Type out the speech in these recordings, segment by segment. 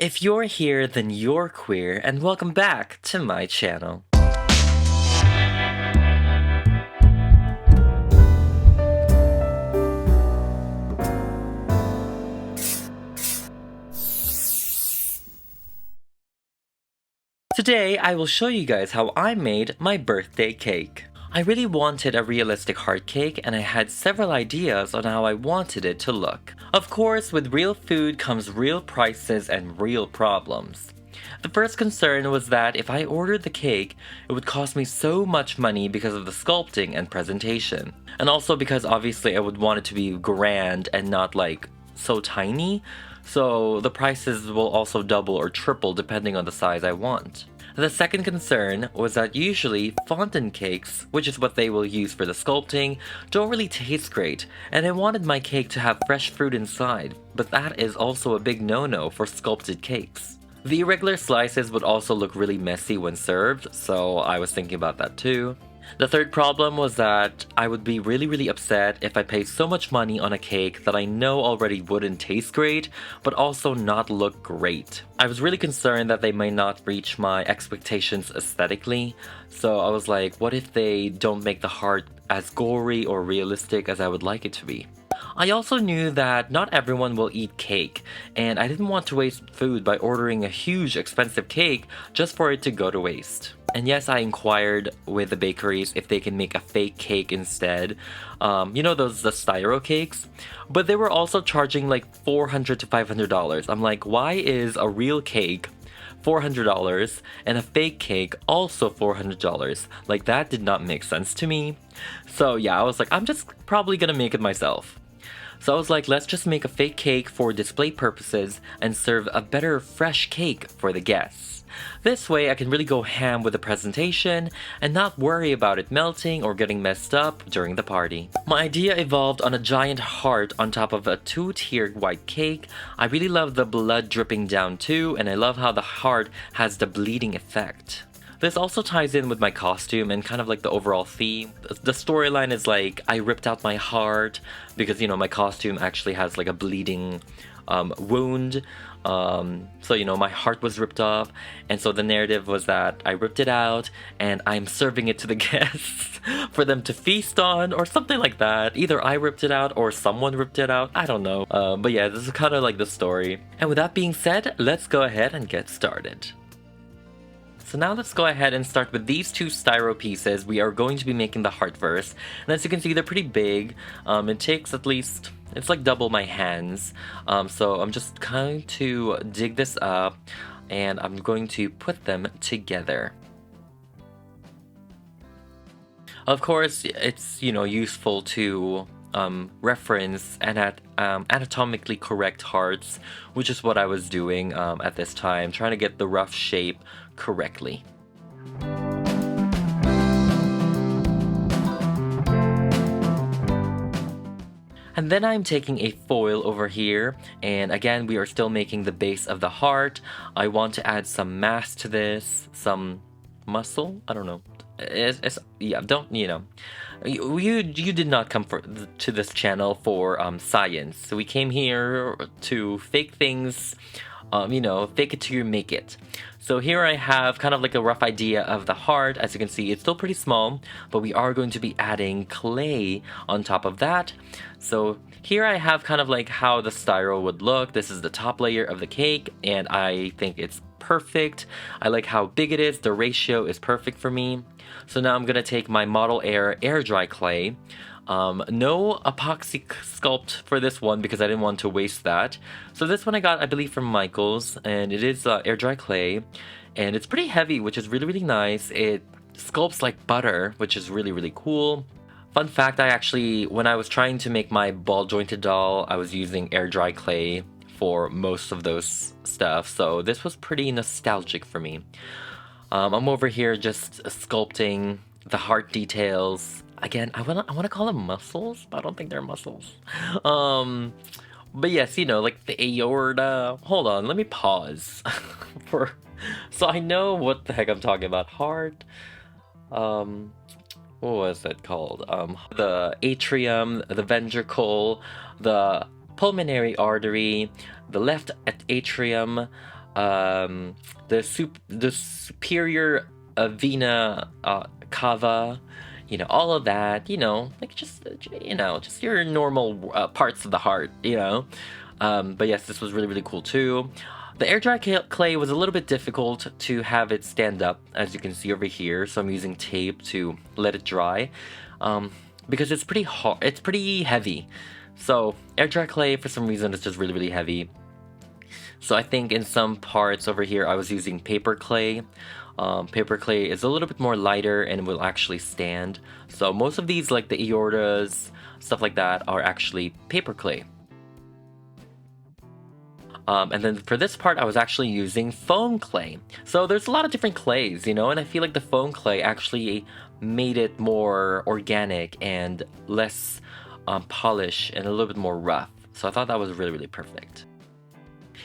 If you're here, then you're queer, and welcome back to my channel. Today, I will show you guys how I made my birthday cake. I really wanted a realistic heart cake, and I had several ideas on how I wanted it to look. Of course, with real food comes real prices and real problems. The first concern was that if I ordered the cake, it would cost me so much money because of the sculpting and presentation. And also because obviously I would want it to be grand and not like so tiny, so the prices will also double or triple depending on the size I want. The second concern was that usually fondant cakes, which is what they will use for the sculpting, don't really taste great, and I wanted my cake to have fresh fruit inside, but that is also a big no-no for sculpted cakes. The irregular slices would also look really messy when served, so I was thinking about that too. The third problem was that I would be really upset if I paid so much money on a cake that I know already wouldn't taste great, but also not look great. I was really concerned that they might not reach my expectations aesthetically, so I was like, what if they don't make the heart as gory or realistic as I would like it to be? I also knew that not everyone will eat cake, and I didn't want to waste food by ordering a huge expensive cake just for it to go to waste. And yes, I inquired with the bakeries if they can make a fake cake instead. You know the styro cakes? But they were also charging like $400 to $500. I'm like, why is a real cake $400 and a fake cake also $400? Like, that did not make sense to me. So yeah, I was like, I'm just probably gonna make it myself. So I was like, let's just make a fake cake for display purposes and serve a better fresh cake for the guests. This way I can really go ham with the presentation and not worry about it melting or getting messed up during the party. My idea evolved on a giant heart on top of a two-tiered white cake. I really love the blood dripping down too, and I love how the heart has the bleeding effect. This also ties in with my costume and kind of like the overall theme. The storyline is like, I ripped out my heart because, you know, my costume actually has like a bleeding wound. So, you know, my heart was ripped off, and so the narrative was that I ripped it out and I'm serving it to the guests for them to feast on or something like that. Either I ripped it out or someone ripped it out, I don't know. But yeah, this is kind of like the story. And with that being said, let's go ahead and get started. So now let's go ahead and start with these two styro pieces. We are going to be making the heart first. And as you can see, they're pretty big. It takes at least, it's like double my hands. So I'm just going to dig this up and I'm going to put them together. Of course, it's, you know, useful to reference anatomically correct hearts, which is what I was doing at this time, trying to get the rough shape correctly. And then I'm taking a foil over here, and again we are still making the base of the heart. I want to add some mass to this, some muscle, I don't know. Yeah, don't, you know, you did not come to this channel for science. So we came here to fake things, you know, fake it till you make it. So here I have kind of like a rough idea of the heart. As you can see, it's still pretty small, but we are going to be adding clay on top of that. So here I have kind of like how the styro would look. This is the top layer of the cake, and I think it's perfect. I like how big it is. The ratio is perfect for me. So now I'm gonna take my Model Air dry clay. No epoxy sculpt for this one because I didn't want to waste that. So this one I got, I believe, from Michaels, and it is air dry clay, and it's pretty heavy, which is really nice. It sculpts like butter, which is really cool. Fun fact, I actually, when I was trying to make my ball jointed doll, I was using air dry clay for most of those stuff, so this was pretty nostalgic for me. I'm over here just sculpting the heart details. Again, I wanna call them muscles, but I don't think they're muscles. But yes, you know, like the aorta. Hold on, let me pause so I know what the heck I'm talking about. Heart. What was it called? The atrium, the ventricle, the pulmonary artery, the left atrium, the superior vena cava, all of that, like just your normal parts of the heart, but yes, this was really, really cool too. The air dry clay was a little bit difficult to have it stand up, as you can see over here, so I'm using tape to let it dry, because it's pretty hard, it's pretty heavy. So air dry clay, for some reason, is just really, really heavy. So I think in some parts over here I was using paper clay. Paper clay is a little bit more lighter and will actually stand. So most of these, like the aortas, stuff like that, are actually paper clay. And then for this part, I was actually using foam clay. So there's a lot of different clays, and I feel like the foam clay actually made it more organic and less polish and a little bit more rough. So I thought that was really, really perfect.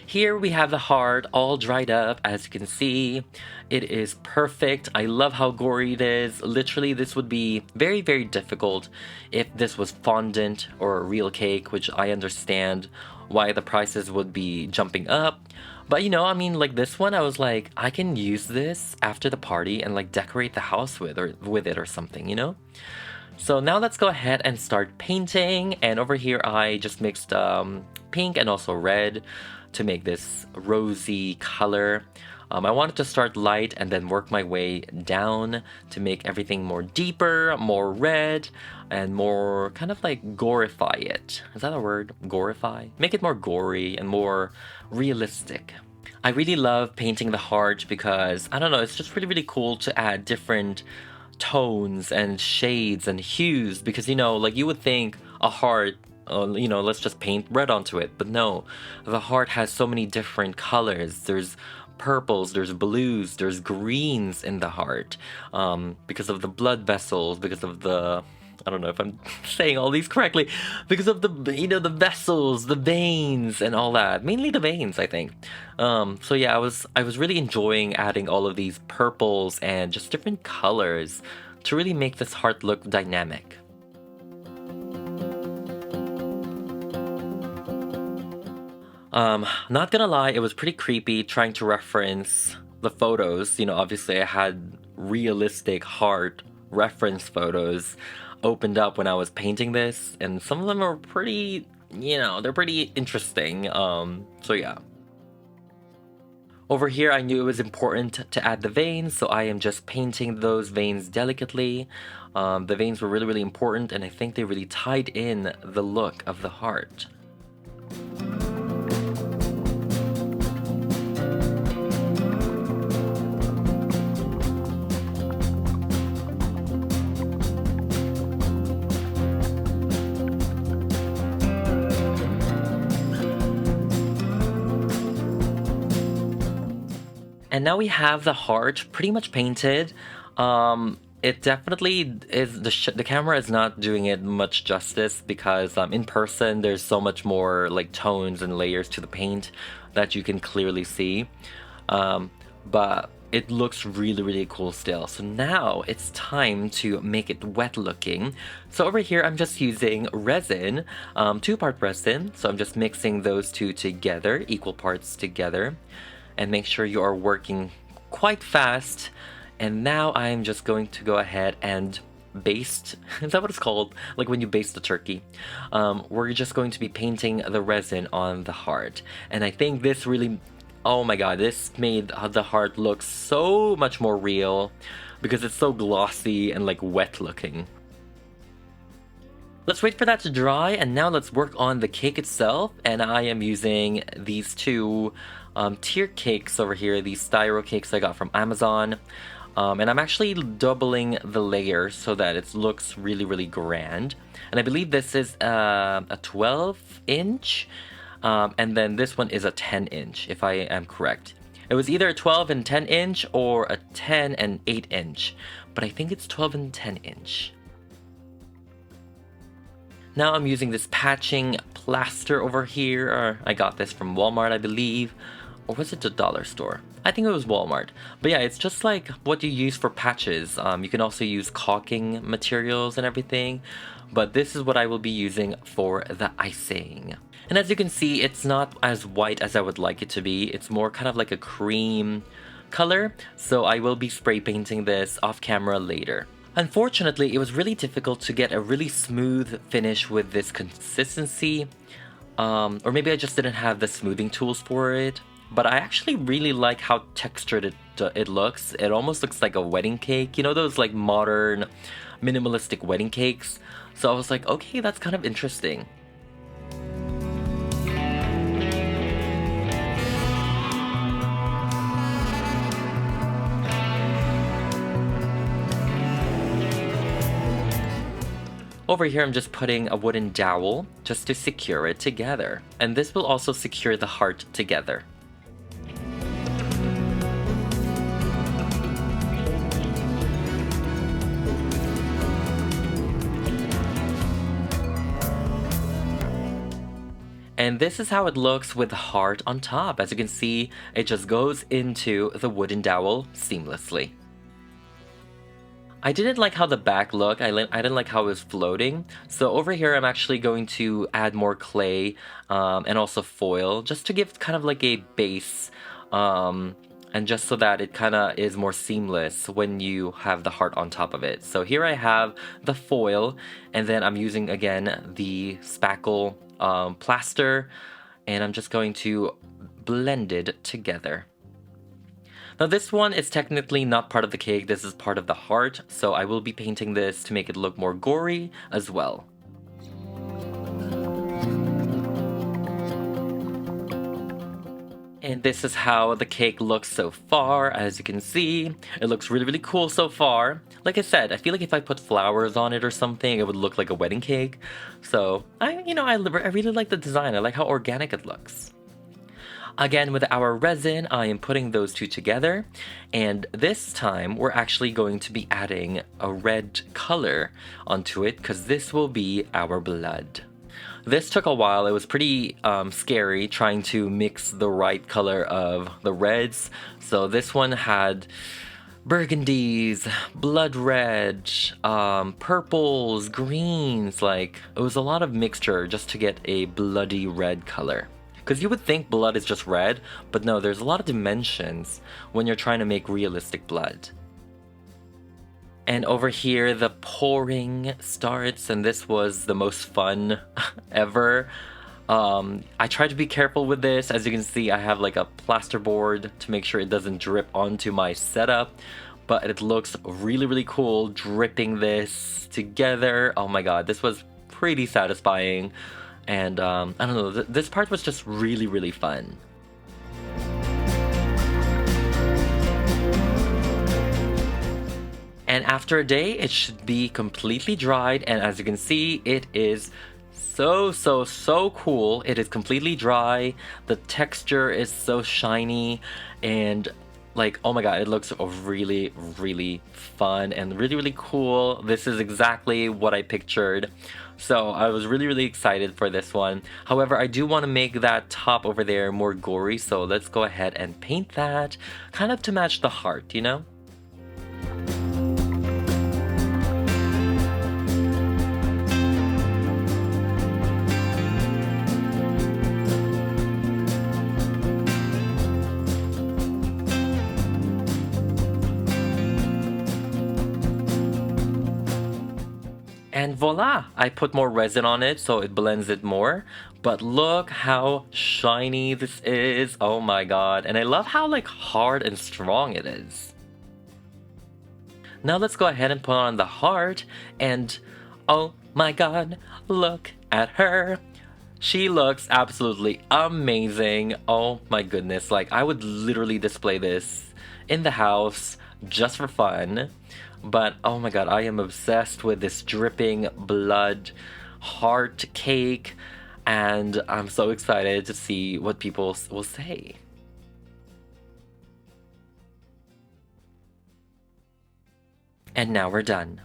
Here we have the heart all dried up, as you can see. It is perfect. I love how gory it is. Literally, this would be very, very difficult if this was fondant or a real cake, which I understand why the prices would be jumping up. But I mean, like this one, I was like, I can use this after the party and like decorate the house with it or something, So now let's go ahead and start painting. And over here, I just mixed pink and also red to make this rosy color. I wanted to start light and then work my way down to make everything more deeper, more red, and more kind of like gorify it. Is that a word? Gorify? Make it more gory and more realistic. I really love painting the heart because, I don't know, it's just really, really cool to add different tones and shades and hues because, like you would think a heart, let's just paint red onto it. But no, the heart has so many different colors. There's purples, there's blues, there's greens in the heart, because of the blood vessels, because of the, I don't know if I'm saying all these correctly, because of the, the vessels, the veins, and all that. Mainly the veins, I think. So yeah, I was really enjoying adding all of these purples and just different colors to really make this heart look dynamic. Not gonna lie, it was pretty creepy trying to reference the photos. Obviously I had realistic heart reference photos opened up when I was painting this, and some of them are pretty, they're pretty interesting. So yeah. Over here, I knew it was important to add the veins, so I am just painting those veins delicately. The veins were really, really important, and I think they really tied in the look of the heart. And now we have the heart pretty much painted. It definitely is, the camera is not doing it much justice because in person there's so much more like tones and layers to the paint that you can clearly see. But it looks really, really cool still. So now it's time to make it wet looking. So over here I'm just using resin, 2-part resin. So I'm just mixing those two together, equal parts together. And make sure you are working quite fast. And now I'm just going to go ahead and baste. Is that what it's called? Like when you baste the turkey. We're just going to be painting the resin on the heart. And I think this really, oh my god, this made the heart look so much more real because it's so glossy and like wet looking. Let's wait for that to dry, and now let's work on the cake itself. And I am using these two tier cakes over here, these styro cakes I got from Amazon. And I'm actually doubling the layer so that it looks really, really grand. And I believe this is a 12-inch, and then this one is a 10-inch, if I am correct. It was either a 12 and 10-inch or a 10 and 8-inch, but I think it's 12 and 10-inch. Now I'm using this patching plaster over here. I got this from Walmart, I believe. Or was it the dollar store? I think it was Walmart. But yeah, it's just like what you use for patches. You can also use caulking materials and everything. But this is what I will be using for the icing. And as you can see, it's not as white as I would like it to be. It's more kind of like a cream color. So I will be spray painting this off camera later. Unfortunately, it was really difficult to get a really smooth finish with this consistency. Or maybe I just didn't have the smoothing tools for it. But I actually really like how textured it looks. It almost looks like a wedding cake. You know those like modern minimalistic wedding cakes? So I was like, okay, that's kind of interesting. Over here, I'm just putting a wooden dowel just to secure it together. And this will also secure the heart together. And this is how it looks with the heart on top. As you can see, it just goes into the wooden dowel seamlessly. I didn't like how the back looked. I didn't like how it was floating. So over here, I'm actually going to add more clay and also foil just to give kind of like a base and just so that it kind of is more seamless when you have the heart on top of it. So here I have the foil, and then I'm using again the spackle plaster, and I'm just going to blend it together. Now this one is technically not part of the cake, this is part of the heart, so I will be painting this to make it look more gory as well. And this is how the cake looks so far. As you can see, it looks really, really cool so far. Like I said, I feel like if I put flowers on it or something, it would look like a wedding cake. So, I really like the design. I like how organic it looks. Again, with our resin, I am putting those two together, and this time we're actually going to be adding a red color onto it because this will be our blood. This took a while. It was pretty scary trying to mix the right color of the reds. So this one had burgundies, blood red, purples, greens, like it was a lot of mixture just to get a bloody red color. Because you would think blood is just red, but no, there's a lot of dimensions when you're trying to make realistic blood. And over here, the pouring starts, and this was the most fun ever. I tried to be careful with this. As you can see, I have like a plasterboard to make sure it doesn't drip onto my setup. But it looks really, really cool dripping this together. Oh my god, this was pretty satisfying. And I don't know, this part was just really, really fun. And after a day, it should be completely dried. And as you can see, it is so cool. It is completely dry. The texture is so shiny. And like, oh my god, it looks really, really fun and really, really cool. This is exactly what I pictured. So I was really, really excited for this one. However, I do want to make that top over there more gory. So let's go ahead and paint that kind of to match the heart, you know? And voila! I put more resin on it so it blends it more. But look how shiny this is. Oh my god. And I love how like hard and strong it is. Now let's go ahead and put on the heart. And oh my god, look at her. She looks absolutely amazing. Oh my goodness. Like I would literally display this in the house just for fun. But oh my god, I am obsessed with this dripping blood heart cake, and I'm so excited to see what people will say. And now we're done.